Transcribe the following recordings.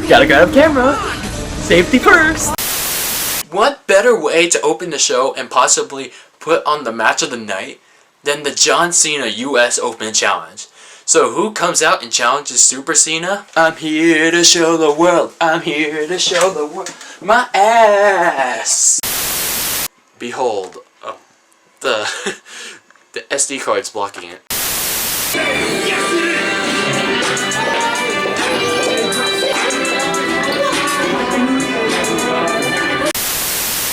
Gotta grab camera. Safety first. What better way to open the show and possibly put on the match of the night than the John Cena US Open Challenge? So who comes out and challenges Super Cena? I'm here to show the world. I'm here to show the world my ass. Behold, the SD card's blocking it.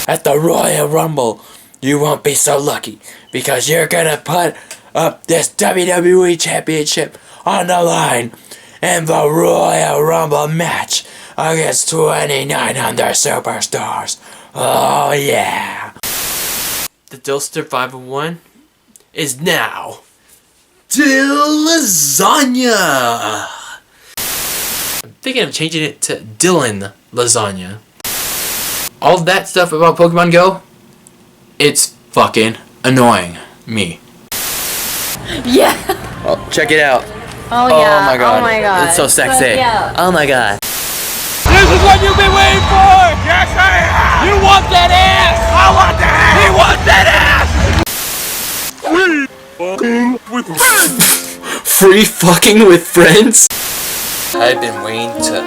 At the Royal Rumble, you won't be so lucky because you're gonna put up this WWE Championship on the line in the Royal Rumble match against 29 other superstars. Oh yeah. The DylanLasagna is now DylanLasagna. I'm thinking of changing it to DylanLasagna. All that stuff about Pokemon Go, it's fucking annoying me. Yeah. Oh, check it out. Oh yeah. Oh my god. Oh my god. It's so sexy. Yeah. Oh my god. This is what you've been waiting for! Yes, I am! You want that ass! I want that ass! He wants that ass! Free fucking with friends! Free fucking with friends? I've been waiting to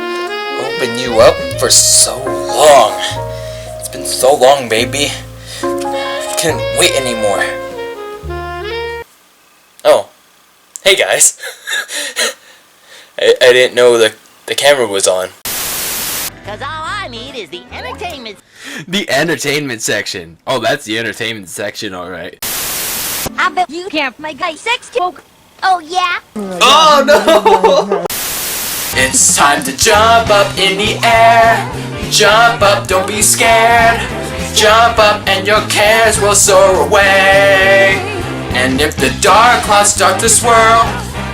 open you up for so long. It's been so long, baby. I can't wait anymore. Oh. Hey guys. I didn't know the camera was on. Cause all I need is the entertainment. The entertainment section. Oh, that's the entertainment section, alright. I bet you can't make a sex joke. Oh yeah? Oh no! It's time to jump up in the air. Jump up, don't be scared. Jump up and your cares will soar away. And if the dark clouds start to swirl,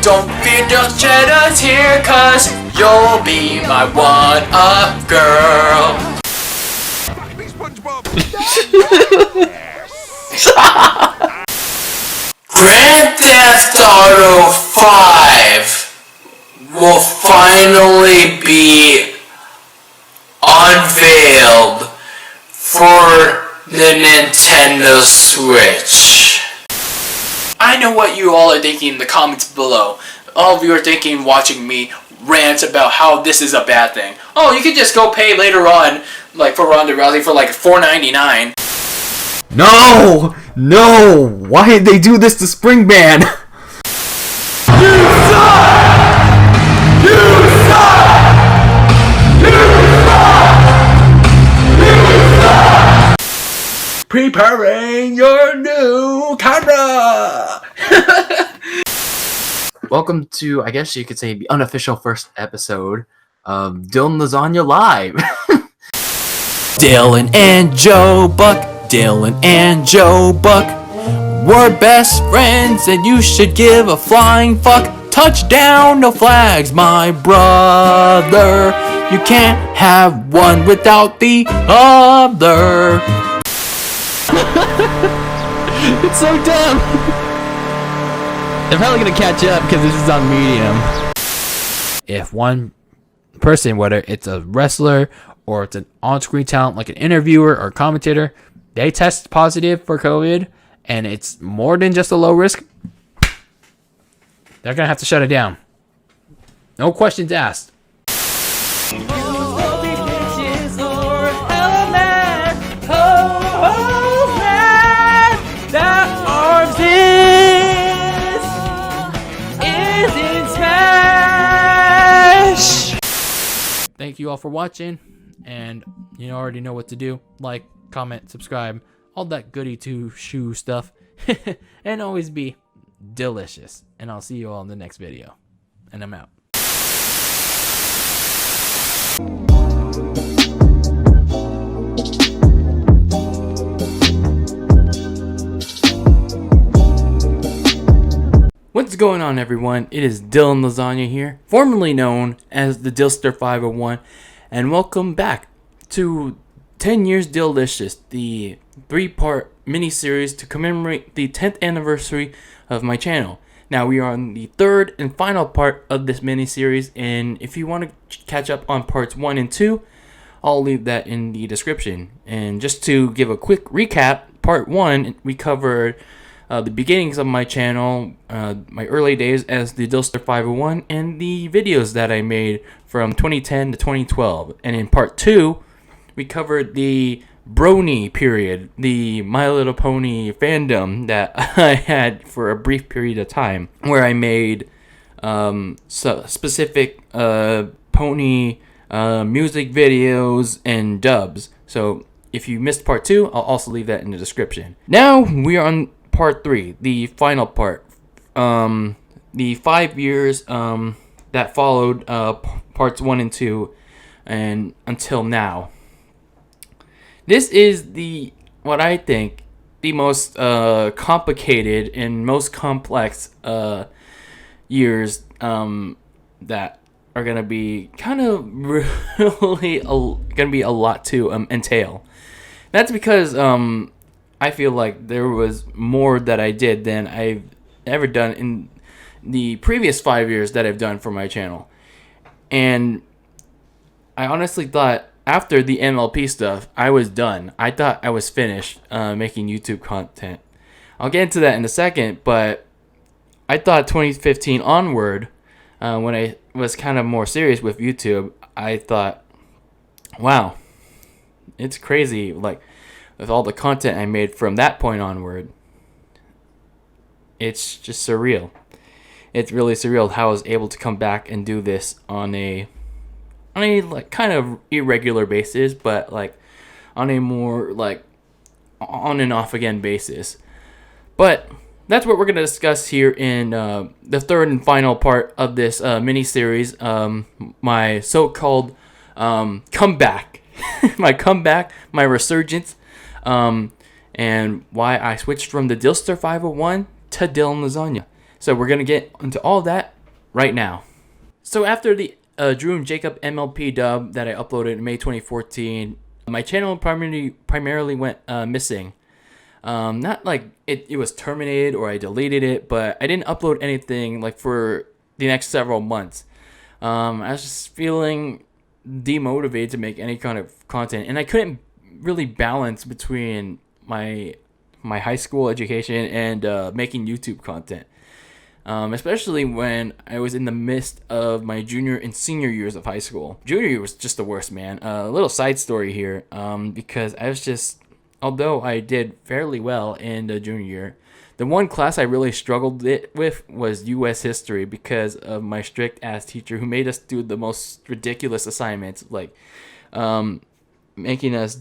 don't fear, just shed a tear, cause you'll be my one-up girl. Grand Theft Auto 5 will finally be unveiled for the Nintendo Switch. I know what you all are thinking in the comments below. All of you are thinking watching me rant about how this is a bad thing. Oh, you could just go pay later on, like for Ronda Rousey for like $4.99. No! No! Why did they do this to Springman? You suck! You suck! You suck! Preparing your new camera! Welcome to, I guess you could say, the unofficial first episode of DylanLasagna Live. Dylan and Joe Buck, Dylan and Joe Buck, we're best friends and you should give a flying fuck. Touchdown, no flags, my brother. You can't have one without the other. It's so dumb. They're probably gonna catch up because this is on Medium. If one person, whether it's a wrestler or it's an on-screen talent like an interviewer or commentator, they test positive for COVID and it's more than just a low risk, they're gonna have to shut it down. No questions asked. Thank you all for watching, and you already know what to do. Like, comment, subscribe, all that goody two-shoe stuff. And always be delicious. And I'll see you all in the next video. And I'm out. What's going on, everyone? It is DylanLasagna here, formerly known as the Dylster501, and welcome back to 10 Years Dylicious, the 3-part miniseries to commemorate the 10th anniversary of my channel. Now we are on the third and final part of this mini-series, and if you want to catch up on parts 1 and 2, I'll leave that in the description. And just to give a quick recap, part 1, we covered the beginnings of my channel, my early days as the DylanLasagna, and the videos that I made from 2010 to 2012. And in part 2, we covered the Brony period, the My Little Pony fandom that I had for a brief period of time, where I made specific pony music videos and dubs. So if you missed part 2, I'll also leave that in the description. Now we are on part 3, the final part. The 5 years that followed parts 1 and 2 and until now. This is what I think the most complicated and most complex years that are gonna be kind of really gonna be a lot to entail. That's because I feel like there was more that I did than I've ever done in the previous 5 years that I've done for my channel, and I honestly thought, after the MLP stuff, I was done. I thought I was finished making YouTube content. I'll get into that in a second, but I thought 2015 onward, when I was kind of more serious with YouTube, I thought, wow, it's crazy. Like, with all the content I made from that point onward, it's just surreal. It's really surreal how I was able to come back and do this on a like kind of irregular basis, but like on a more like on and off again basis. But that's what we're going to discuss here in the third and final part of this mini series, my so-called comeback my resurgence, and why I switched from the DylanLasagna to DylanLasagna. So we're going to get into all that right now. So after the Drew and Jacob MLP dub that I uploaded in May 2014, my channel primarily went missing. Not like it was terminated or I deleted it, but I didn't upload anything like for the next several months. I was just feeling demotivated to make any kind of content, and I couldn't really balance between my high school education and making YouTube content. Especially when I was in the midst of my junior and senior years of high school. Junior year was just the worst, man. A little side story here, because I was just, although I did fairly well in the junior year, the one class I really struggled with was U.S. history because of my strict ass teacher who made us do the most ridiculous assignments, like making us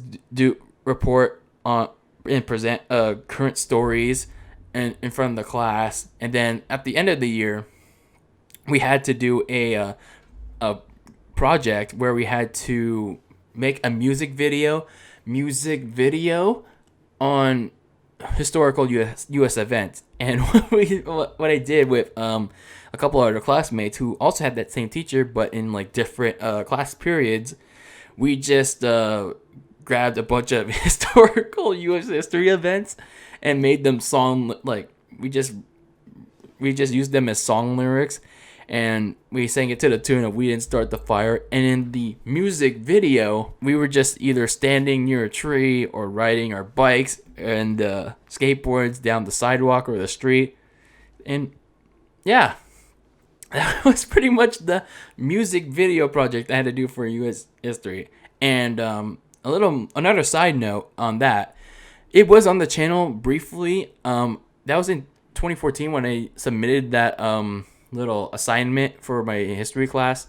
report on and present current stories in front of the class, and then at the end of the year we had to do a project where we had to make a music video on historical US events. And what I did with a couple of other classmates who also had that same teacher but in like different class periods, we just grabbed a bunch of historical US history events and made them song, like we just used them as song lyrics, and we sang it to the tune of "We Didn't Start the Fire." And in the music video, we were just either standing near a tree or riding our bikes and skateboards down the sidewalk or the street. And yeah, that was pretty much the music video project I had to do for U.S. history. And another side note on that, it was on the channel briefly. That was in 2014 when I submitted that little assignment for my history class.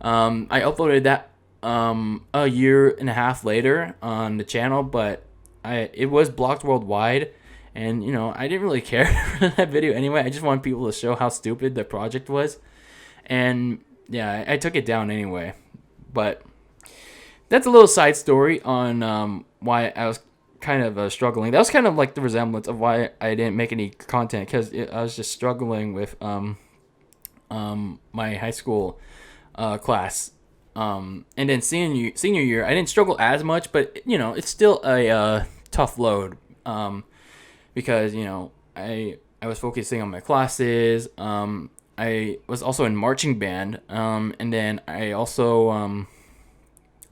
I uploaded that a year and a half later on the channel, but it was blocked worldwide, and you know, I didn't really care for that video anyway. I just wanted people to show how stupid the project was, and yeah, I took it down anyway. But that's a little side story on why I was kind of struggling. That was kind of like the resemblance of why I didn't make any content, because I was just struggling with my high school class. And then senior year, I didn't struggle as much, but you know, it's still a tough load, because you know, I I was focusing on my classes. I was also in marching band, and then I also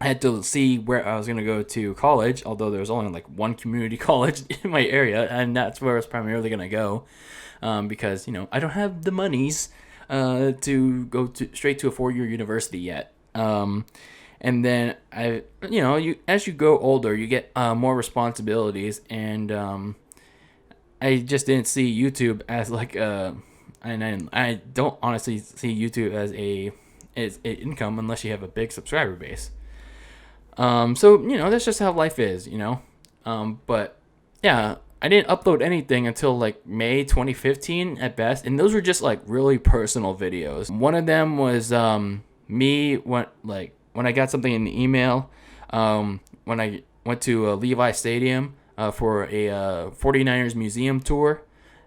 had to see where I was going to go to college, although there was only like one community college in my area, and that's where I was primarily going to go, because, you know, I don't have the monies to go straight to a 4-year university yet. And then as you go older, you get more responsibilities, and I just didn't see YouTube as like and I don't honestly see YouTube as a income unless you have a big subscriber base. So, you know, that's just how life is, you know. But yeah, I didn't upload anything until like May 2015 at best, and those were just like really personal videos. One of them was me when I got something in the email, when I went to Levi Stadium for a 49ers museum tour.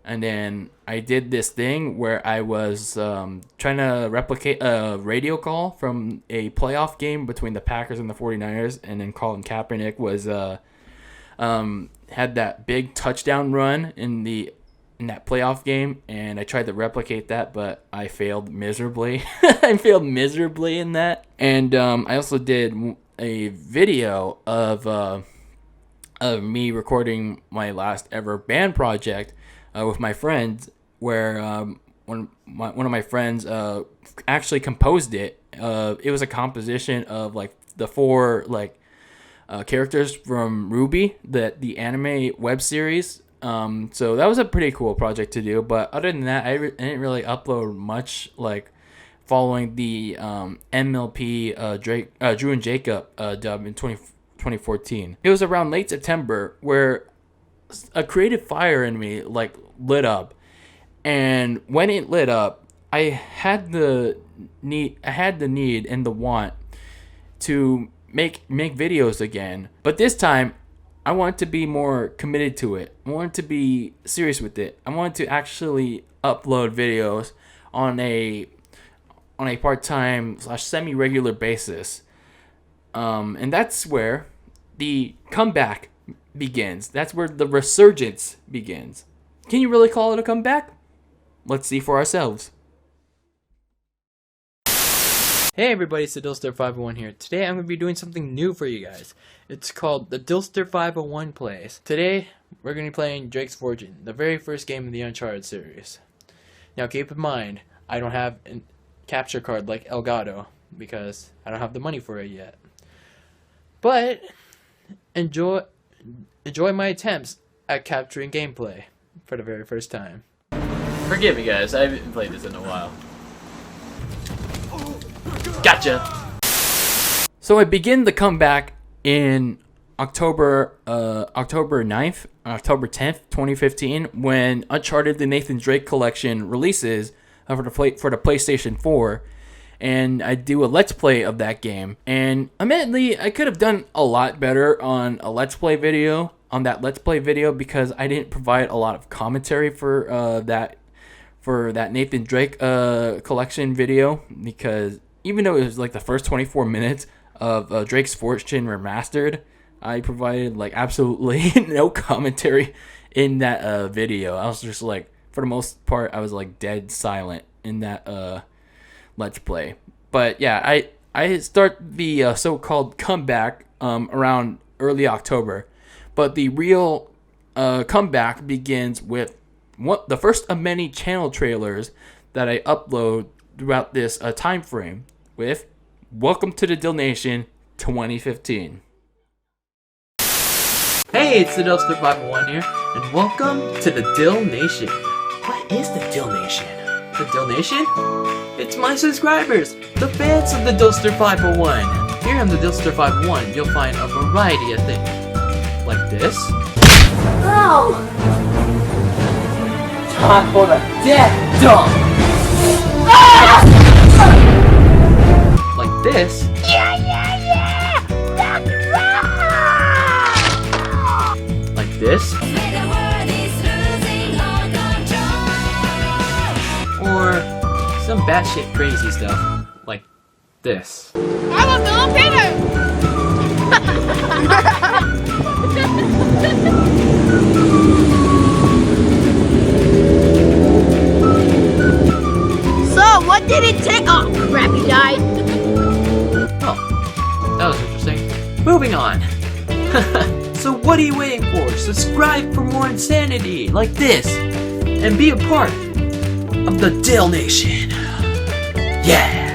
And then I did this thing where I was trying to replicate a radio call from a playoff game between the Packers and the 49ers. And then Colin Kaepernick was had that big touchdown run in that playoff game. And I tried to replicate that, but I failed miserably. I failed miserably in that. And I also did a video of me recording my last ever band project with my friends, where one of my friends actually composed it. It was a composition of like the 4 characters from Ruby, the anime web series. So that was a pretty cool project to do. But other than that, I didn't really upload much, like following the MLP Drew and Jacob dub in 2014. It was around late September where a creative fire in me like lit up, and when it lit up, I had the need and the want to make videos again. But this time I wanted to be more committed to it. I wanted to be serious with it. I wanted to actually upload videos on a part-time / semi-regular basis, and that's where the comeback begins. That's where the resurgence begins. Can you really call it a comeback? Let's see for ourselves. Hey everybody, it's TheDylster501 here. Today I'm going to be doing something new for you guys. It's called the Dylster501 Plays. Today we're going to be playing Drake's Fortune, the very first game in the Uncharted series. Now keep in mind, I don't have a capture card like Elgato because I don't have the money for it yet. But enjoy my attempts at capturing gameplay for the very first time. Forgive me, guys. I haven't played this in a while. Gotcha! So I begin the comeback in October 9th, October 10th, 2015, when Uncharted: The Nathan Drake Collection releases for the PlayStation 4. And I do a Let's Play of that game. And admittedly, I could have done a lot better on a Let's Play video, because I didn't provide a lot of commentary for that Nathan Drake collection video. Because even though it was like the first 24 minutes of Drake's Fortune Remastered, I provided like absolutely no commentary in that video. I was just like, for the most part, I was like dead silent in that Let's Play. But yeah, I start the so-called comeback around early October, but the real comeback begins with the first of many channel trailers that I upload throughout this time frame, with Welcome to the Dill Nation 2015. Hey, it's TheDylster501 here, and welcome to the Dill Nation. What is the Dill Nation? The Dill Nation? It's my subscribers, the fans of the Dylster501. Here on the Dylster501, you'll find a variety of things, like this. Oh! Time for the death dump! Like this. Like this. Or some batshit crazy stuff, like this. I'm a Filipino! What did it take? Oh, crap, he died. Oh, that was interesting. Moving on. So what are you waiting for? Subscribe for more insanity like this, and be a part of the Dill Nation. Yeah.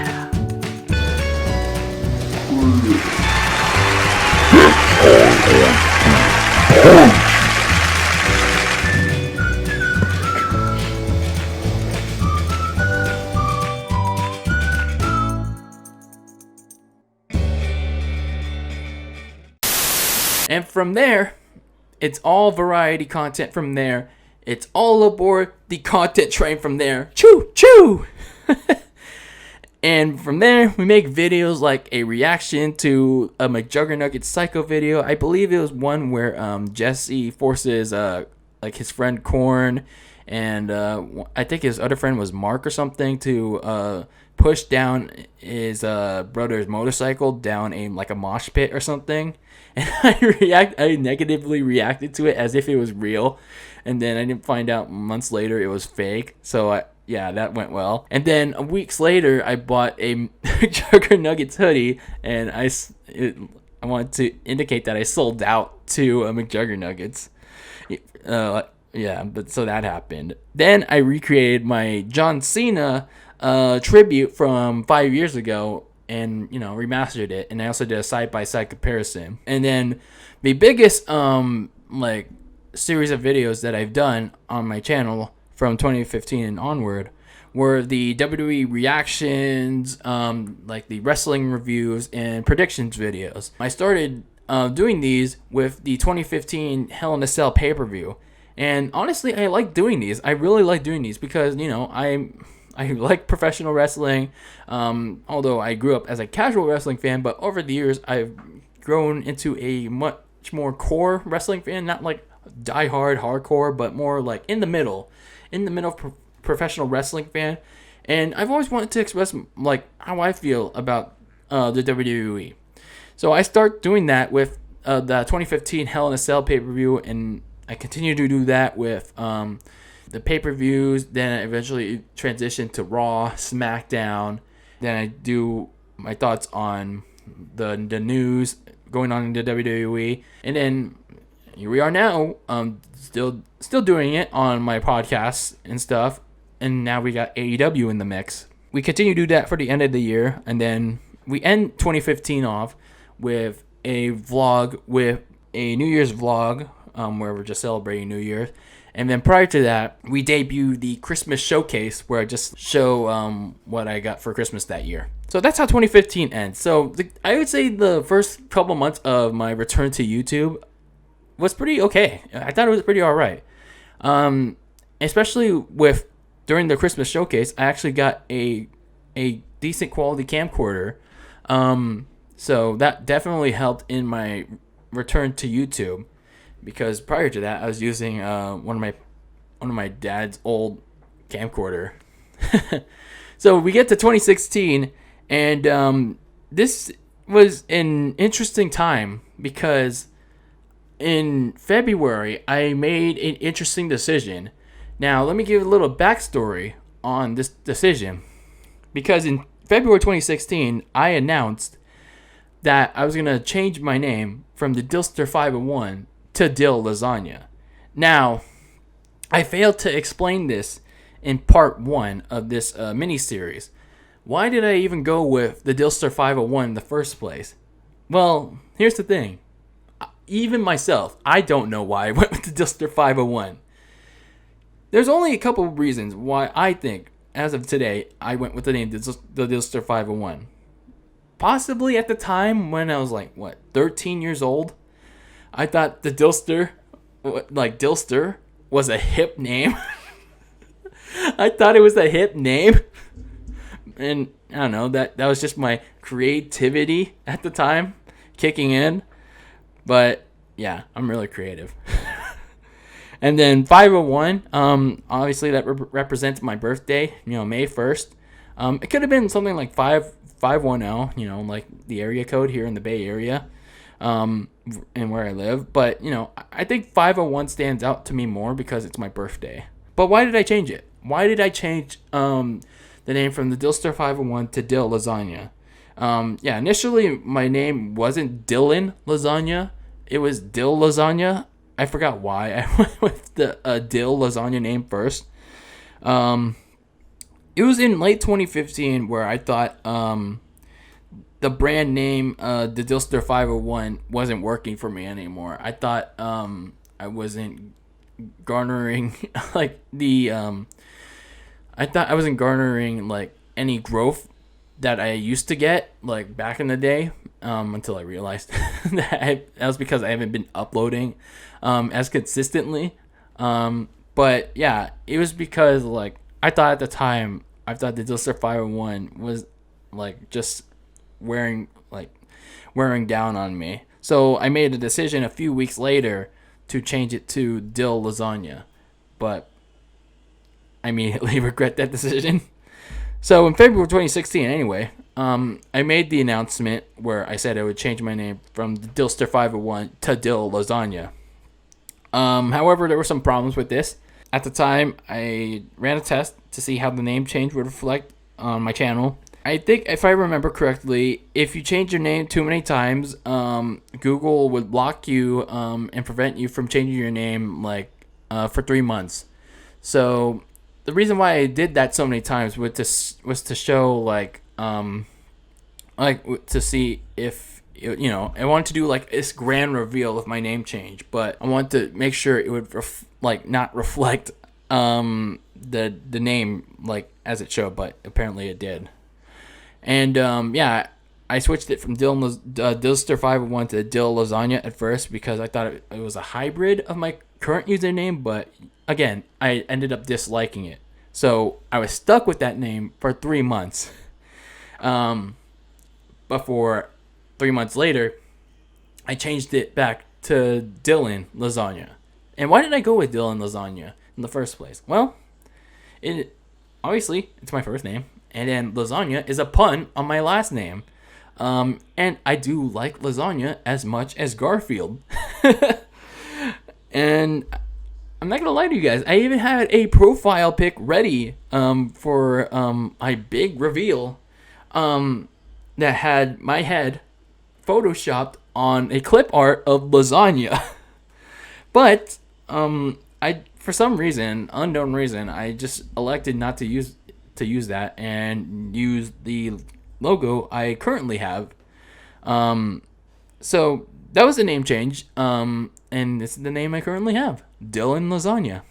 And from there, it's all variety content from there. It's all aboard the content train from there. Choo choo. And from there, we make videos like a reaction to a McJuggerNugget Psycho video. I believe it was one where Jesse forces like his friend Korn and I think his other friend was Mark or something to push down his brother's motorcycle down a mosh pit or something. And I negatively reacted to it as if it was real, and then I didn't find out months later it was fake. So yeah, that went well. And then weeks later, I bought a McJuggerNuggets hoodie, and I wanted to indicate that I sold out to McJuggerNuggets. Yeah, but so that happened. Then I recreated my John Cena tribute from 5 years ago, and remastered it, and I also did a side-by-side comparison. And then the biggest series of videos that I've done on my channel from 2015 and onward were the WWE reactions, like the wrestling reviews and predictions videos. I started doing these with the 2015 Hell in a Cell pay-per-view, and honestly, I like doing these. I really like doing these because I like professional wrestling, although I grew up as a casual wrestling fan, but over the years I've grown into a much more core wrestling fan, not like die-hard hardcore, but more like in the middle professional wrestling fan. And I've always wanted to express how I feel about the WWE. So I start doing that with the 2015 Hell in a Cell pay-per-view, and I continue to do that with the pay-per-views. Then I eventually transition to Raw, SmackDown. Then I do my thoughts on the news going on in the WWE. And then here we are now, still doing it on my podcasts and stuff. And now we got AEW in the mix. We continue to do that for the end of the year, and then we end 2015 off with a vlog, with a New Year's vlog, where we're just celebrating New Year's. And then prior to that, we debut the Christmas showcase, where I just show what I got for Christmas that year. So that's how 2015 ends. So I would say the first couple months of my return to YouTube was pretty okay. I thought it was pretty all right. Especially with during the Christmas showcase, I actually got a decent quality camcorder. So that definitely helped in my return to YouTube. Because prior to that, I was using one of my dad's old camcorder. So we get to 2016, and this was an interesting time because in February I made an interesting decision. Now let me give a little backstory on this decision, because in February 2016 I announced that I was gonna change my name from TheDylster501 to DylanLasagna. Now, I failed to explain this in part 1 of this miniseries. Why did I even go with the DylanLasagna in the first place? Well, here's the thing. Even myself, I don't know why I went with the DylanLasagna. There's only a couple of reasons why I think, as of today, I went with the name the DylanLasagna. Possibly at the time when I was 13 years old, I thought the Dylster, Dylster, was a hip name. I thought it was a hip name. And I don't know, that was just my creativity at the time kicking in. But yeah, I'm really creative. And then 501, obviously that represents my birthday, May 1st. It could have been something like 510, like the area code here in the Bay Area. And where I live, but I think 501 stands out to me more because it's my birthday. But why did I change it? Why did I change the name from the DylanLasagna to DylanLasagna. Yeah, initially my name wasn't Dylan Lasagna. It was DylanLasagna. I forgot why I went with the DylanLasagna name first. It was in late 2015 where I thought the brand name TheDylster501 wasn't working for me anymore. I thought I wasn't garnering like I thought I wasn't garnering like any growth that I used to get like back in the day, until I realized that was because I haven't been uploading as consistently. But yeah, it was because like I thought at the time the DylanLasagna was like just wearing down on me. So I made a decision a few weeks later to change it to DylanLasagna, but I immediately regret that decision. So in February 2016, anyway, I made the announcement where I said I would change my name from the DylanLasagna to DylanLasagna. However, there were some problems with this. At the time, I ran a test to see how the name change would reflect on my channel. I think if I remember correctly, if you change your name too many times, Google would block you and prevent you from changing your name for 3 months. So the reason why I did that so many times was to show to see if I wanted to do like this grand reveal of my name change, but I wanted to make sure it would not reflect the name like as it showed, but apparently it did. And yeah, I switched it from DylanLasagna to DylanLasagna at first because I thought it was a hybrid of my current username, but again, I ended up disliking it. So I was stuck with that name for 3 months. Before 3 months later, I changed it back to DylanLasagna. And why did I go with DylanLasagna in the first place? Well, obviously it's my first name, and then lasagna is a pun on my last name. And I do like lasagna as much as Garfield. And I'm not gonna lie to you guys, I even had a profile pic ready for my big reveal that had my head photoshopped on a clip art of lasagna. But for some reason, unknown reason, I just elected not to use that and use the logo I currently have. So that was the name change, and this is the name I currently have, DylanLasagna.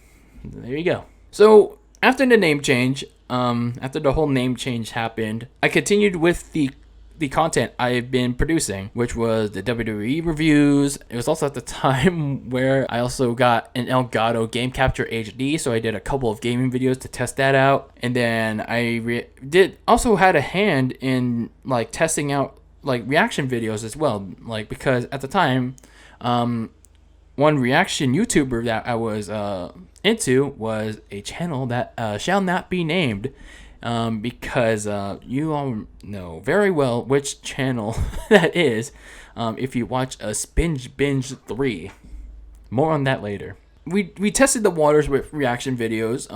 There you go. So after the name change, after the whole name change happened, I continued with the content I've been producing, which was the WWE reviews. It was also at the time where I also got an Elgato Game Capture HD, so I did a couple of gaming videos to test that out. And then I also had a hand in like testing out like reaction videos as well, like because at the time, one reaction YouTuber that I was into was a channel that shall not be named. Because you all know very well which channel that is if you watch a Binge 3. More on that later. We tested the waters with reaction videos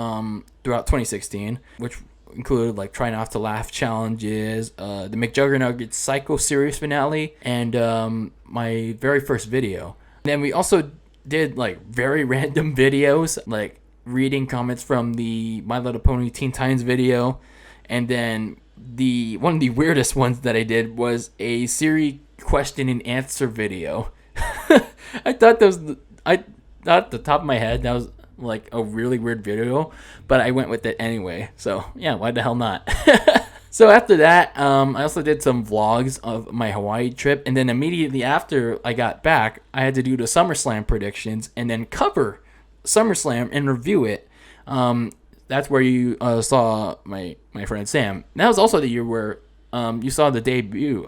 throughout 2016, which included like try not to laugh challenges, the McJuggernuggets Psycho series finale, and my very first video. And then we also did like very random videos, like reading comments from the My Little Pony Teen Titans video, and then one of the weirdest ones that I did was a Siri question and answer video. I thought at the top of my head that was like a really weird video, but I went with it anyway. So yeah, why the hell not? So after that, I also did some vlogs of my Hawaii trip, and then immediately after I got back, I had to do the SummerSlam predictions and then cover SummerSlam and review it. That's where you saw my friend Sam. That was also the year where you saw the debut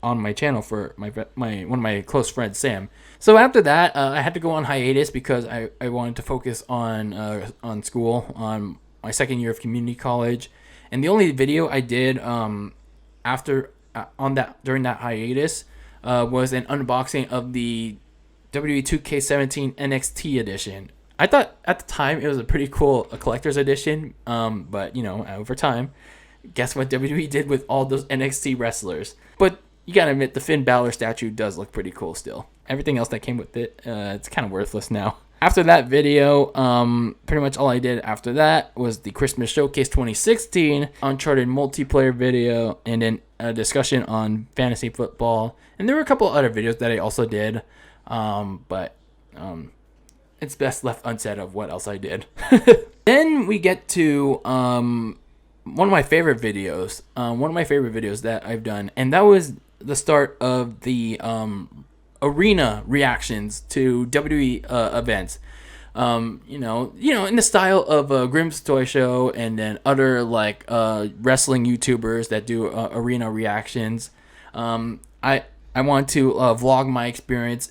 on my channel for my one of my close friends, Sam. So after that, I had to go on hiatus because I wanted to focus on school, on my second year of community college. And the only video I did during that hiatus was an unboxing of the WWE 2K17 NXT edition. I thought at the time it was a pretty cool collector's edition. But you know, over time, guess what WWE did with all those NXT wrestlers? But you gotta admit, the Finn Balor statue does look pretty cool still. Everything else that came with it, it's kind of worthless now. After that video, pretty much all I did after that was the Christmas Showcase 2016 Uncharted multiplayer video, and then a discussion on fantasy football. And there were a couple other videos that I also did, but it's best left unsaid of what else I did. Then we get to one of my favorite videos, that I've done, and that was the start of the arena reactions to WWE events. You know, in the style of Grimm's Toy Show, and then other like wrestling YouTubers that do arena reactions. I want to vlog my experience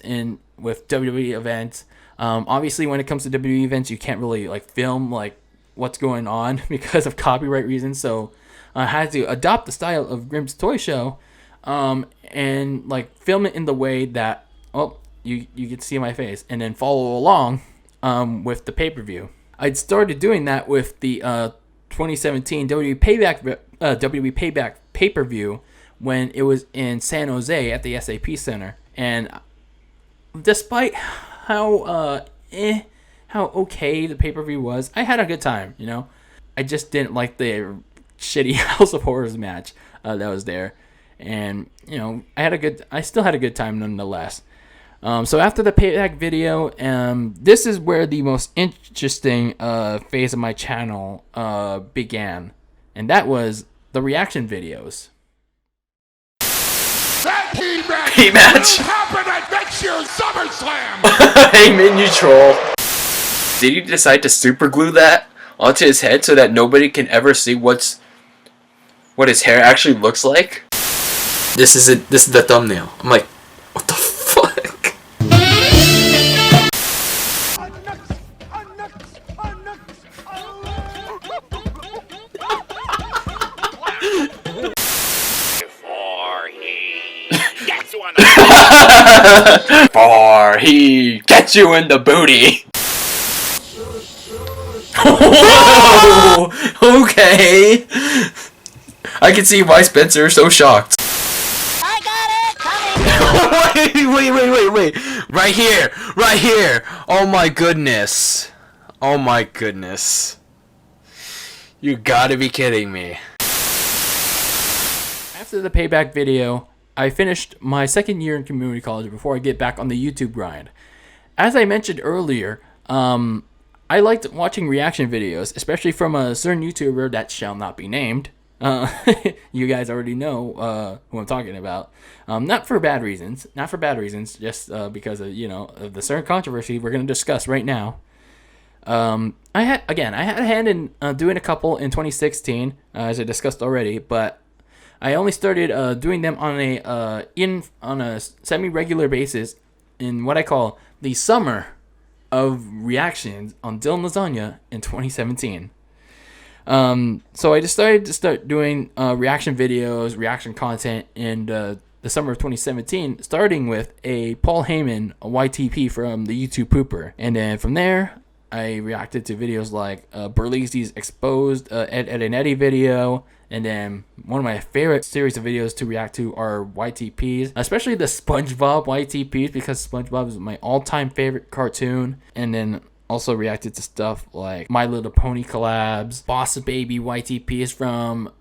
with WWE events. Obviously, when it comes to WWE events, you can't really like film like what's going on because of copyright reasons. So I had to adopt the style of Grimm's Toy Show, and like film it in the way that you get to see my face, and then follow along with the pay-per-view. I'd started doing that with the 2017 WWE Payback pay-per-view when it was in San Jose at the SAP Center. And despite how okay the pay-per-view was, I had a good time, you know. I just didn't like the shitty House of Horrors match that was there. And, you know, I still had a good time nonetheless. So after the payback video, this is where the most interesting phase of my channel began. And that was the reaction videos. That Heat match happened at next year's SummerSlam. Hey, man, you troll. Did you decide to super glue that onto his head so that nobody can ever see what his hair actually looks like? This is it. This is the thumbnail. I'm like, what the fuck? Before he gets you in the booty. Whoa! Okay. I can see why Spencer is so shocked. I got it coming. Wait. Right here. Oh my goodness. You gotta be kidding me. After the payback video, I finished my second year in community college before I get back on the YouTube grind. As I mentioned earlier, I liked watching reaction videos, especially from a certain YouTuber that shall not be named. You guys already know who I'm talking about. Not for bad reasons, just because of, you know, of the certain controversy we're going to discuss right now. I had a hand in doing a couple in 2016, as I discussed already, but I only started doing them on a semi-regular basis in what I call the summer of reactions on DylanLasagna in 2017. So I decided to start doing reaction videos, reaction content in the summer of 2017, starting with a Paul Heyman YTP from the YouTube Pooper. And then from there, I reacted to videos like Burleezy's Exposed Ed and Eddie video. And then one of my favorite series of videos to react to are YTPs, especially the SpongeBob YTPs, because SpongeBob is my all-time favorite cartoon. And then also reacted to stuff like My Little Pony collabs, Boss Baby YTPs from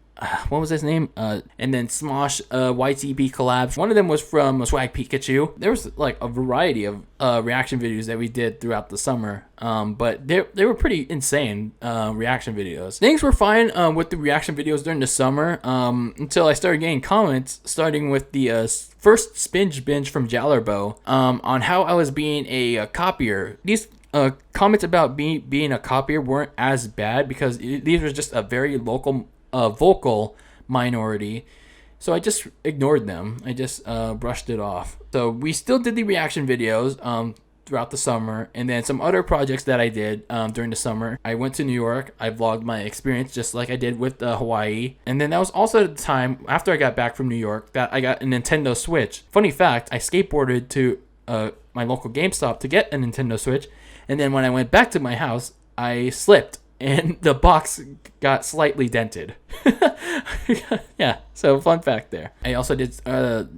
what was his name? And then Smosh YTP collabs. One of them was from Swag Pikachu. There was like a variety of reaction videos that we did throughout the summer. But they were pretty insane reaction videos. Things were fine with the reaction videos during the summer until I started getting comments, starting with the first Spinge Binge from Jallerbo on how I was being a copier. These comments about being a copier weren't as bad because these were just a very vocal minority, so I just ignored them. I just brushed it off. So we still did the reaction videos throughout the summer, and then some other projects that I did during the summer. I went to New York. I vlogged my experience just like I did with Hawaii, and then that was also the time after I got back from New York that I got a Nintendo Switch. Funny fact, I skateboarded to my local GameStop to get a Nintendo Switch, And then when I went back to my house, I slipped and the box got slightly dented. Yeah, so fun fact there. I also did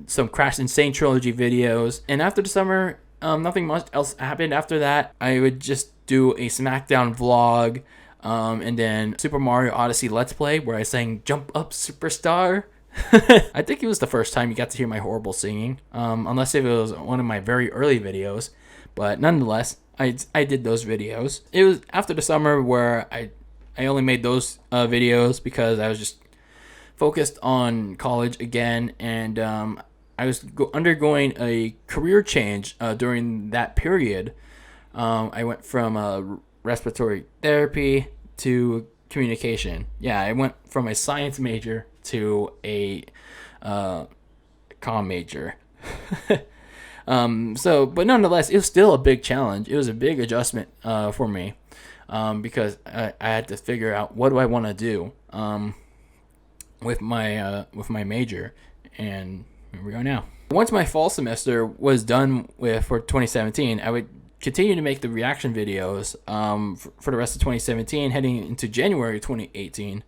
some Crash Insane Trilogy videos. And after the summer, nothing much else happened after that. I would just do a SmackDown vlog, and then Super Mario Odyssey Let's Play where I sang Jump Up Superstar. I think it was the first time you got to hear my horrible singing, unless if it was one of my very early videos. But nonetheless, I did those videos. It was after the summer where I only made those videos because I was just focused on college again, and I was undergoing a career change during that period. I went from respiratory therapy to communication. Yeah, I went from a science major to a comm major. But nonetheless, it was still a big challenge. It was a big adjustment for me, because I had to figure out what do I want to do with my major, and here we are now. Once my fall semester was done for 2017, I would continue to make the reaction videos for the rest of 2017. Heading into January 2018,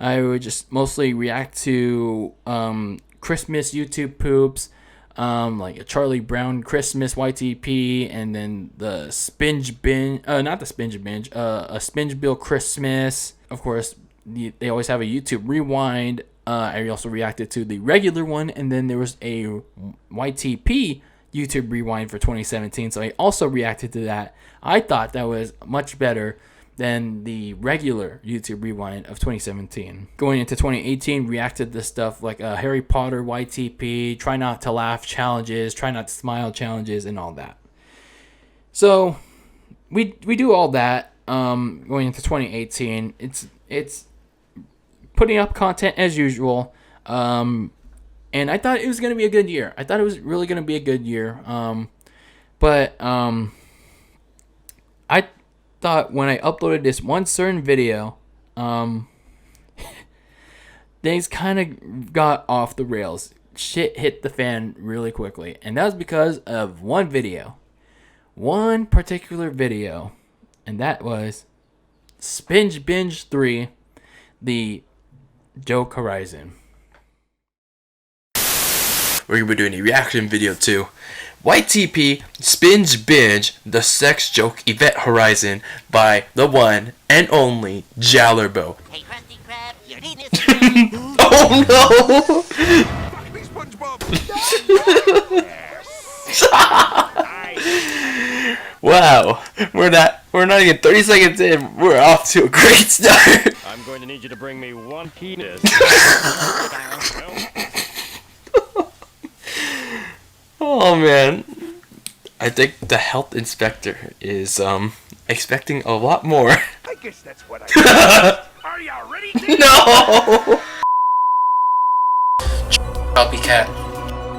I would just mostly react to Christmas YouTube poops, like a Charlie Brown Christmas YTP, and then the Spinge Binge, not the Spinge Binge, a Spinge Bill Christmas. Of course, they always have a YouTube Rewind. I also reacted to the regular one, and then there was a YTP YouTube Rewind for 2017, so I also reacted to that. I thought that was much better than the regular YouTube Rewind of 2017. Going into 2018, reacted to stuff like Harry Potter YTP, Try Not to Laugh challenges, Try Not to Smile challenges, and all that. So we do all that going into 2018. It's putting up content as usual. And I thought it was going to be a good year. I thought it was really going to be a good year. But I thought when I uploaded this one certain video, things kind of got off the rails. Shit hit the fan really quickly. And that was because of one video. One particular video. And that was Spinge Binge 3, the Joke Horizon. We're going to be doing a reaction video to YTP Spinge Binge, the sex joke event horizon by the one and only Jallerbo. Hey, Krusty Krab, your penis. Oh no! Wow, we're not even 30 seconds in. We're off to a great start. I'm going to need you to bring me one penis. Oh man, I think the health inspector is expecting a lot more. I guess that's what I Are you ready? No! Copycat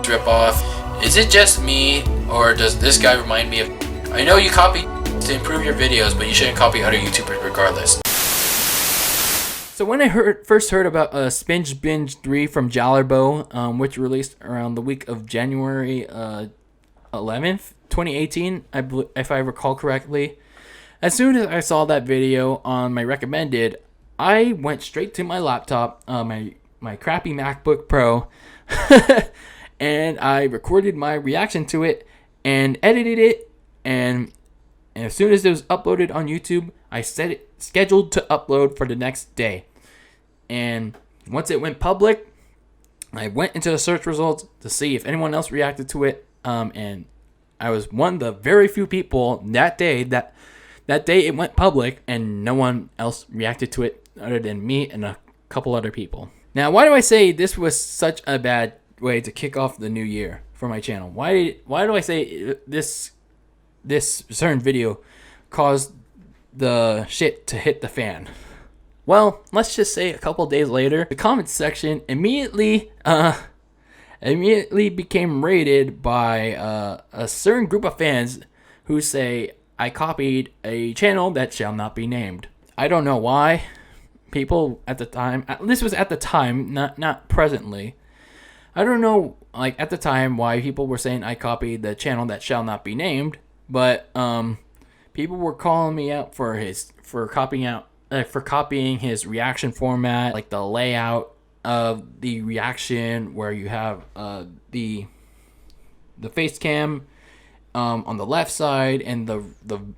drip off. Is it just me, or does this guy remind me of... I know you copy to improve your videos, but you shouldn't copy other YouTubers regardless. So when I first heard about Spinge Binge 3 from Jallerbo, which released around the week of January 11th, 2018, if I recall correctly, as soon as I saw that video on my recommended, I went straight to my laptop, my crappy MacBook Pro, and I recorded my reaction to it and edited it, and as soon as it was uploaded on YouTube, I set it scheduled to upload for the next day. And once it went public, I went into the search results to see if anyone else reacted to it, and I was one of the very few people that day it went public, and no one else reacted to it other than me and a couple other people. Now, why do I say this was such a bad way to kick off the new year for my channel? Why do I say this certain video caused the shit to hit the fan? Well, let's just say a couple days later, the comments section immediately became raided by a certain group of fans who say I copied a channel that shall not be named. I don't know why. People at the time, this was at the time, not presently. I don't know, like at the time, why people were saying I copied the channel that shall not be named, but people were calling me out for copying his reaction format, like the layout of the reaction where you have the face cam on the left side and the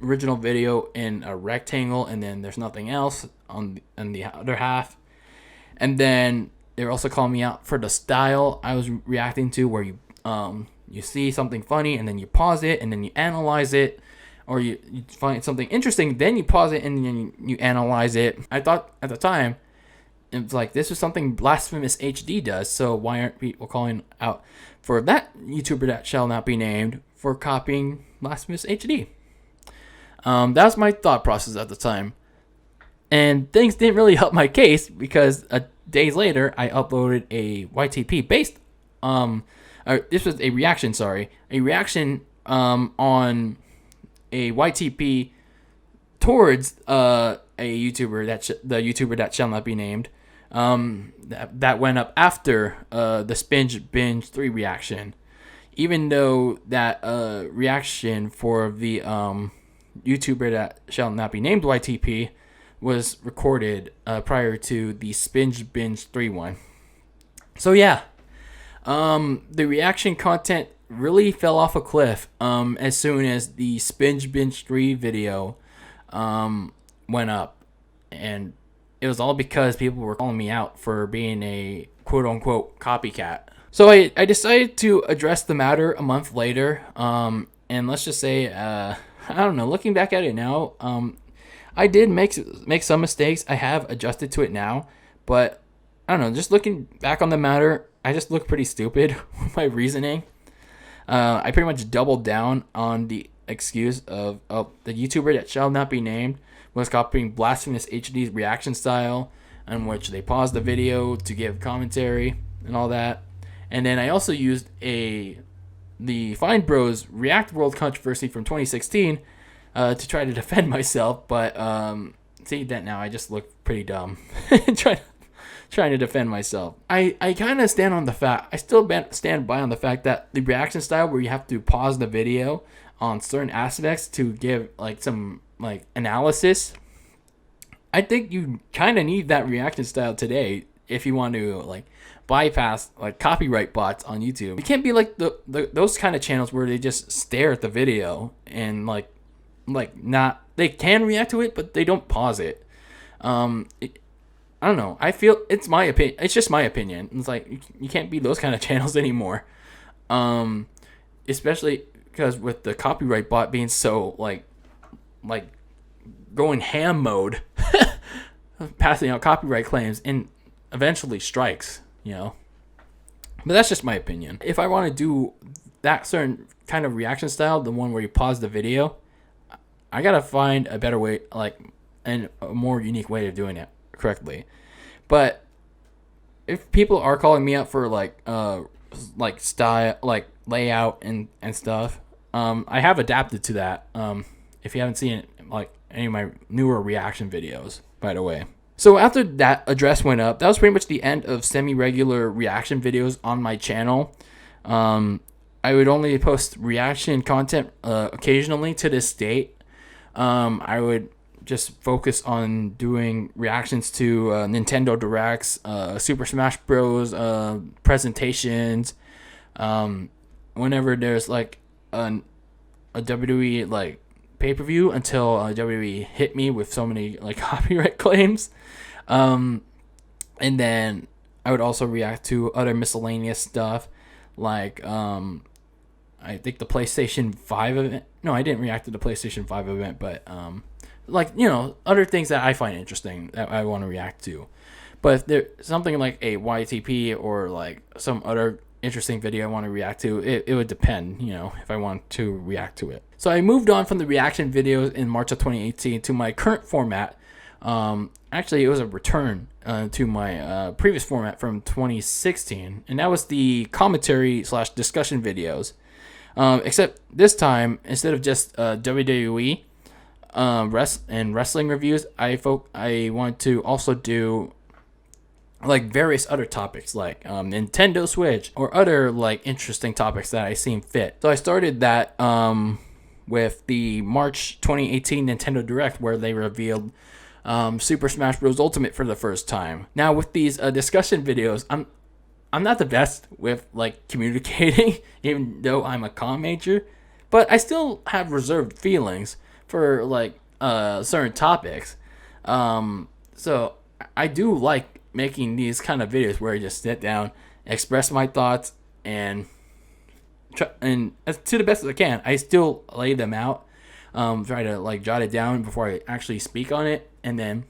original video in a rectangle, and then there's nothing else on the other half. And then they were also calling me out for the style I was reacting to, where you see something funny and then you pause it and then you analyze it, or you find something interesting, then you pause it and then you analyze it. I thought at the time it was like, this is something Blasphemous HD does, so why aren't people calling out for that YouTuber that shall not be named for copying Blasphemous HD? That was my thought process at the time. And things didn't really help my case, because days later I uploaded a YTP based this was a reaction on a YTP towards a YouTuber the YouTuber that shall not be named, that went up after the Spinge Binge 3 reaction, even though that reaction for the YouTuber that shall not be named YTP was recorded prior to the Spinge Binge 3 one. So yeah, the reaction content really fell off a cliff as soon as the Spinge Binge 3 video went up, and it was all because people were calling me out for being a quote-unquote copycat. So I decided to address the matter a month later, and let's just say, I don't know, looking back at it now, I did make some mistakes. I have adjusted to it now, but I don't know, just looking back on the matter, I just look pretty stupid with my reasoning. I pretty much doubled down on the excuse of the YouTuber that shall not be named was copying Blasphemous HD's reaction style, in which they paused the video to give commentary and all that. And then I also used the Find Bros React World controversy from 2016 to try to defend myself, but see that now I just look pretty dumb trying to defend myself. I kind of stand on the fact, I still stand by on the fact that the reaction style where you have to pause the video on certain aspects to give like some like analysis, I think you kind of need that reaction style today if you want to like bypass like copyright bots on YouTube. You can't be like those kind of channels where they just stare at the video and like not, they can react to it but they don't pause it. I don't know. I feel it's my opinion. It's just my opinion. It's like you can't be those kind of channels anymore, especially because with the copyright bot being so like going ham mode, passing out copyright claims and eventually strikes, you know. But that's just my opinion. If I want to do that certain kind of reaction style, the one where you pause the video, I gotta find a better way, like, and a more unique way of doing it correctly. But if people are calling me out for like style, like layout and stuff, I have adapted to that. If you haven't seen it, like any of my newer reaction videos, by the way. So after that address went up, that was pretty much the end of semi-regular reaction videos on my channel. I would only post reaction content occasionally to this date. I would just focus on doing reactions to Nintendo Directs, Super Smash Bros. Presentations. Whenever there's like a WWE like pay-per-view, until WWE hit me with so many like copyright claims. And then I would also react to other miscellaneous stuff, like I think the PlayStation 5 event. No, I didn't react to the PlayStation 5 event, but like, you know, other things that I find interesting that I want to react to. But if there's something like a YTP or like some other interesting video I want to react to, it would depend, you know, if I want to react to it. So I moved on from the reaction videos in March of 2018 to my current format. Actually, it was a return to my previous format from 2016, and that was the commentary / discussion videos. Except this time, instead of just WWE and wrestling reviews, I want to also do like various other topics, like Nintendo Switch or other like interesting topics that I seem fit. So I started that with the March 2018 Nintendo Direct, where they revealed Super Smash Bros. Ultimate for the first time. Now, with these discussion videos, I'm not the best with like communicating, even though I'm a comm major, but I still have reserved feelings for like certain topics. So I do like making these kind of videos where I just sit down, express my thoughts, and to the best as I can, I still lay them out. Try to like jot it down before I actually speak on it, and then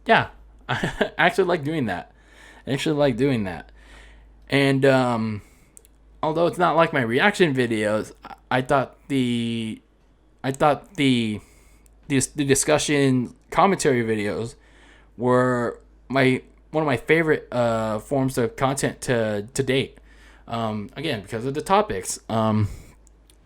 yeah, I actually like doing that. And although it's not like my reaction videos, I thought the discussion commentary videos were one of my favorite forms of content to date. Again, because of the topics. From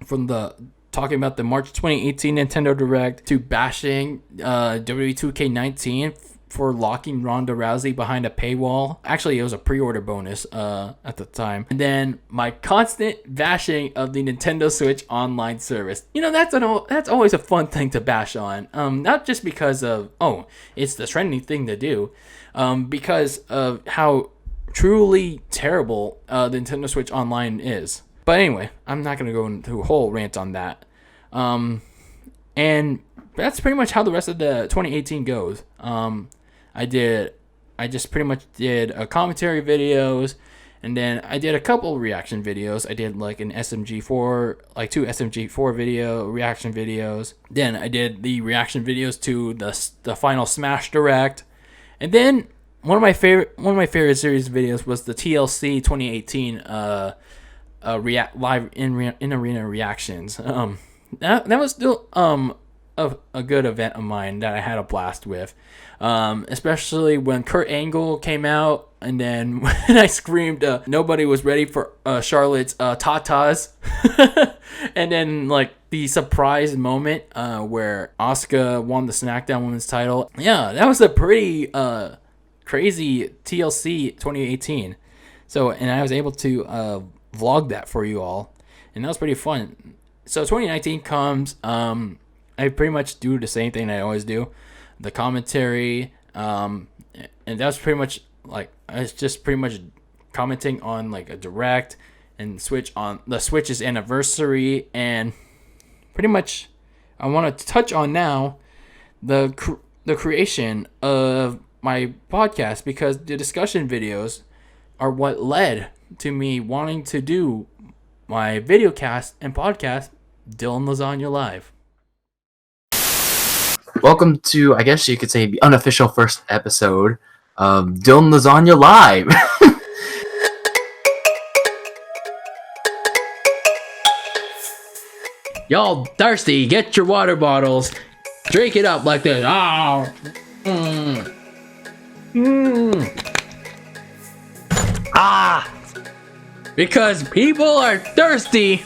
the talking about the March 2018 Nintendo Direct to bashing WWE 2K19 for locking Ronda Rousey behind a paywall. Actually, it was a pre-order bonus at the time. And then my constant bashing of the Nintendo Switch online service. You know, that's always a fun thing to bash on. Not just because of, it's the trending thing to do, because of how truly terrible the Nintendo Switch Online is. But anyway, I'm not going to go into a whole rant on that. And that's pretty much how the rest of the 2018 goes. I just pretty much did a commentary videos, and then I did a couple reaction videos. I did like two SMG4 video reaction videos. Then I did the reaction videos to the final Smash Direct. And then one of my favorite series videos was the TLC 2018 live in arena reactions. That was still a good event of mine that I had a blast with, especially when Kurt Angle came out, and then when I screamed nobody was ready for Charlotte's tatas. And then like the surprise moment where Asuka won the SmackDown Women's title. Yeah, that was a pretty crazy TLC 2018. So, and I was able to vlog that for you all, and that was pretty fun. So 2019 comes, I pretty much do the same thing I always do, the commentary, and that's pretty much like, it's just pretty much commenting on like a Direct and the Switch's anniversary, and pretty much I want to touch on now the creation of my podcast, because the discussion videos are what led to me wanting to do my video cast and podcast, Dylan Lasagna Live. Welcome to, I guess you could say, the unofficial first episode of Dylan Lasagna Live. Y'all thirsty? Get your water bottles. Drink it up like this. Because people are thirsty.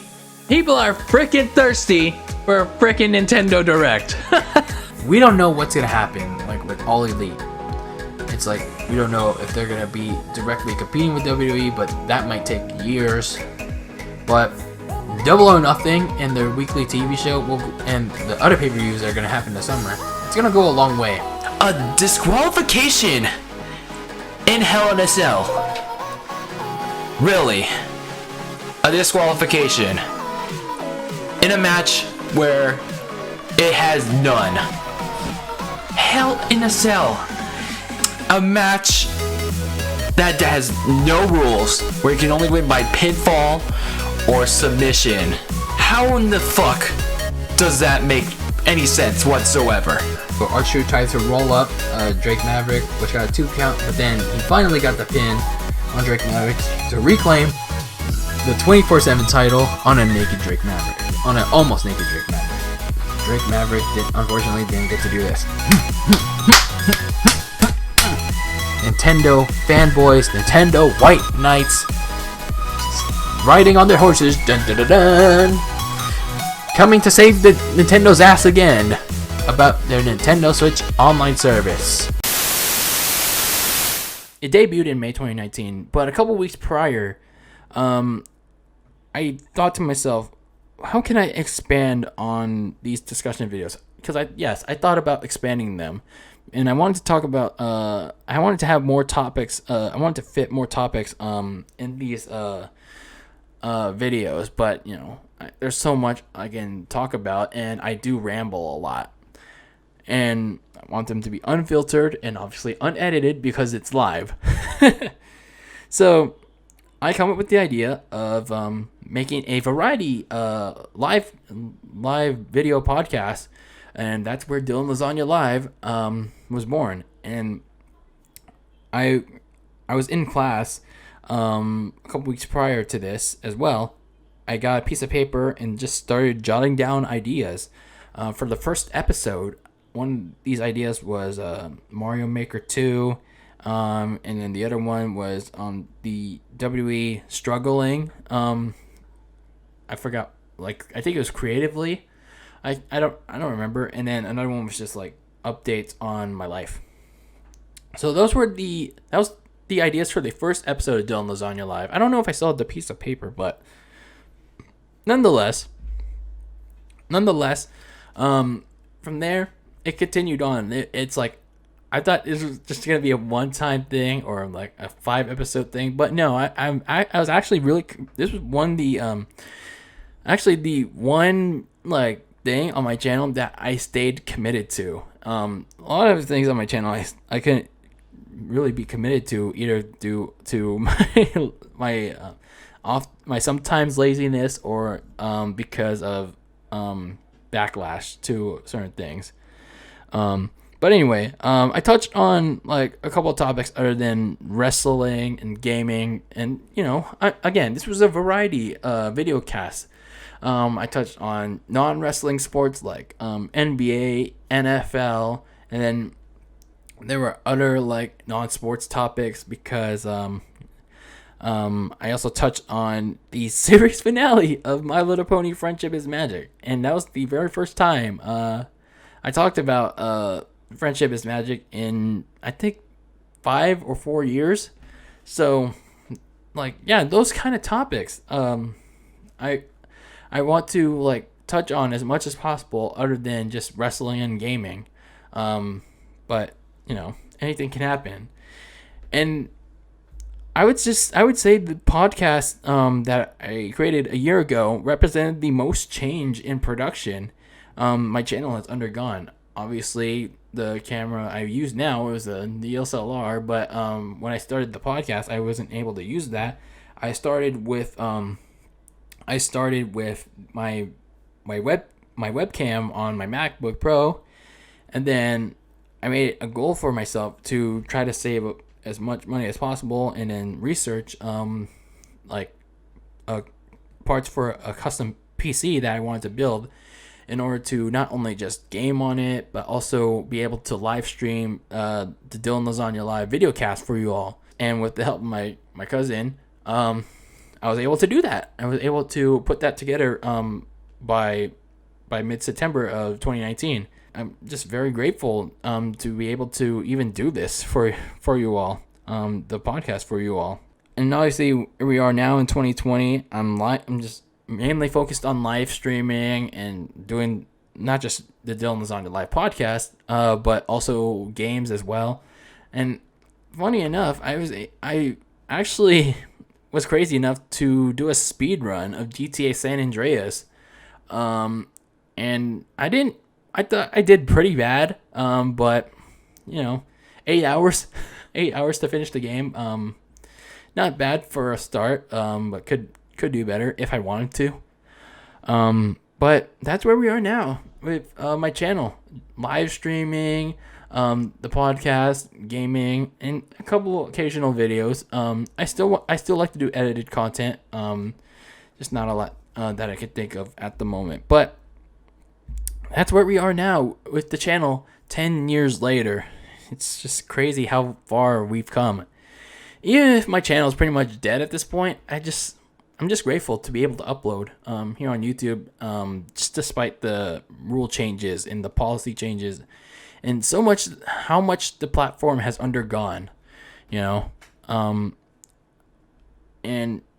People are freaking thirsty for a freaking Nintendo Direct. We don't know what's gonna happen, like with All Elite. It's like we don't know if they're gonna be directly competing with WWE, but that might take years. But Double or Nothing and their weekly TV show and the other pay-per-views that are gonna happen this summer, it's gonna go a long way. A disqualification in Hell in a Cell. Really? A disqualification in a match where it has none. Hell in a Cell. A match that has no rules, where you can only win by pinfall or submission. How in the fuck does that make any sense whatsoever? But R-Truth tried to roll up Drake Maverick, which got a 2 count, but then he finally got the pin on Drake Maverick to reclaim the 24/7 title on a naked Drake Maverick. On an almost naked Drake Maverick. Drake Maverick unfortunately didn't get to do this. Nintendo fanboys, Nintendo white knights, riding on their horses, dun dun dun dun, coming to save the Nintendo's ass again about their Nintendo Switch online service. It debuted in May 2019, but a couple weeks prior, I thought to myself, how can I expand on these discussion videos? Because I thought about expanding them, and I wanted to talk about I wanted to have more topics. I wanted to fit more topics in these videos, but there's so much I can talk about, and I do ramble a lot, and I want them to be unfiltered and obviously unedited because it's live. So I come up with the idea of making a variety live video podcast, and that's where DylanLasagna Live was born. And I was in class a couple weeks prior to this as well. I got a piece of paper and just started jotting down ideas. For the first episode, one of these ideas was Mario Maker 2. And then the other one was on the WWE struggling. I forgot. I think it was creatively. I don't remember. And then another one was just like updates on my life. So that was the ideas for the first episode of DylanLasagna Live. I don't know if I still had the piece of paper, but nonetheless, from there it continued on. It's like, I thought this was just gonna be a one-time thing or like a 5-episode thing, but no, I was actually really. This was the one like thing on my channel that I stayed committed to. A lot of things on my channel I couldn't really be committed to, either due to my sometimes laziness or because of backlash to certain things. But anyway, I touched on like a couple of topics other than wrestling and gaming, and again, this was a variety video cast. I touched on non-wrestling sports like NBA, NFL, and then there were other like non-sports topics because I also touched on the series finale of My Little Pony: Friendship is Magic, and that was the very first time I talked about Friendship is Magic in, I think, 5 or 4 years. So, those kind of topics. I want to like touch on as much as possible, other than just wrestling and gaming. But anything can happen. And I would say the podcast that I created a year ago represented the most change in production my channel has undergone. Obviously, the camera I use now is a DSLR, but when I started the podcast, I wasn't able to use that. I started with my webcam on my MacBook Pro, and then I made it a goal for myself to try to save as much money as possible, and then research parts for a custom PC that I wanted to build, in order to not only just game on it, but also be able to live stream the DylanLasagna Live video cast for you all. And with the help of my cousin, I was able to do that. I was able to put that together by mid-September of 2019. I'm just very grateful to be able to even do this for you all, the podcast for you all. And obviously, here we are now in 2020. I'm just mainly focused on live streaming and doing not just the DylanLasagna Live podcast, but also games as well. And funny enough, I actually was crazy enough to do a speed run of GTA San Andreas, and I thought I did pretty bad, but 8 hours, 8 hours to finish the game. Not bad for a start, but could do better if I wanted to. But that's where we are now with my channel, live streaming, the podcast, gaming, and a couple occasional videos. I still like to do edited content. Just not a lot that I could think of at the moment. But that's where we are now with the channel 10 years later. It's just crazy how far we've come. Even if my channel is pretty much dead at this point, I'm just grateful to be able to upload here on YouTube, just despite the rule changes and the policy changes, and how much the platform has undergone, and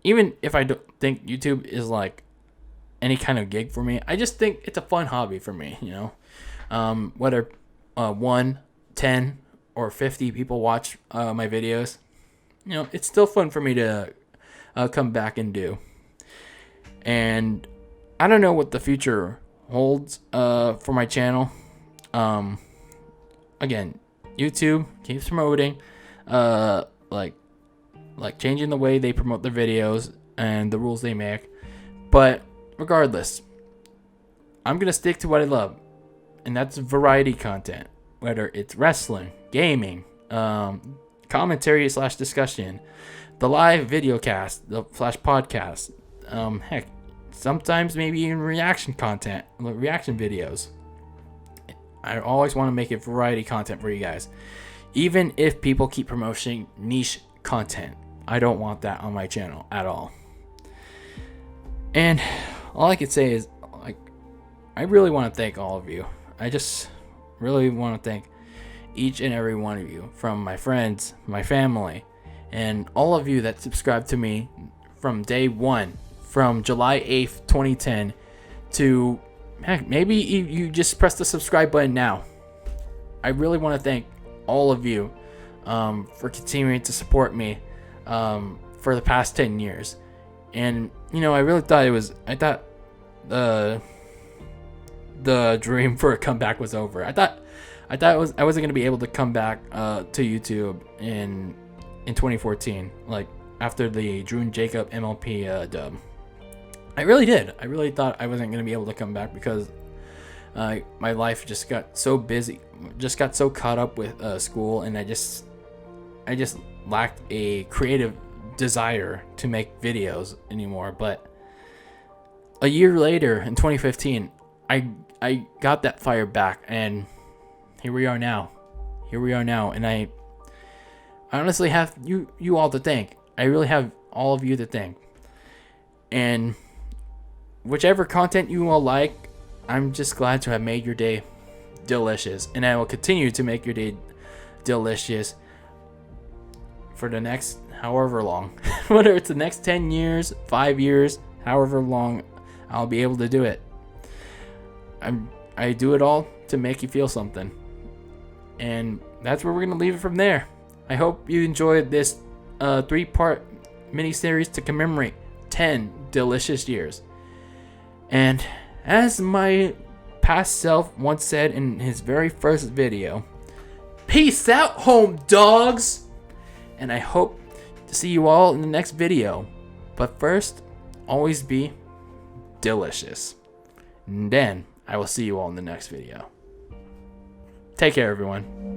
even if I don't think YouTube is like any kind of gig for me. I just think it's a fun hobby for me, you know. Whether 1, 10, or 50 people watch my videos, you know, it's still fun for me to come back and do. And I don't know what the future holds for my channel. Again, YouTube keeps promoting, like changing the way they promote their videos and the rules they make. But regardless, I'm gonna stick to what I love, and that's variety content. Whether it's wrestling, gaming, commentary / discussion, the live video cast, the flash podcast, heck, sometimes maybe even reaction content, reaction videos. I always want to make it variety content for you guys. Even if people keep promoting niche content, I don't want that on my channel at all. And all I could say is, like, I really want to thank all of you. I just really want to thank each and every one of you, from my friends, my family, and all of you that subscribed to me from day one, from July 8th, 2010 to, heck, maybe you just press the subscribe button now. I really want to thank all of you for continuing to support me for the past 10 years. And, you know, I really thought the dream for a comeback was over. I thought I wasn't gonna be able to come back to YouTube in 2014, like after the Drew and Jacob MLP dub. I really did. I really thought I wasn't gonna be able to come back because my life just got so busy, just got so caught up with school, and I just lacked a creative desire to make videos anymore. But a year later, in 2015, I got that fire back, and here we are now. And I honestly have you all to thank. I really have all of you to thank. And whichever content you all like, I'm just glad to have made your day delicious, and I will continue to make your day delicious for the next however long. Whether it's the next 10 years, 5 years, however long I'll be able to do it. I do it all to make you feel something. And that's where we're going to leave it from there. I hope you enjoyed this 3-part miniseries to commemorate 10 delicious years. And as my past self once said in his very first video, peace out, home dogs! And I hope to see you all in the next video. But first, always be delicious. And then I will see you all in the next video. Take care, everyone.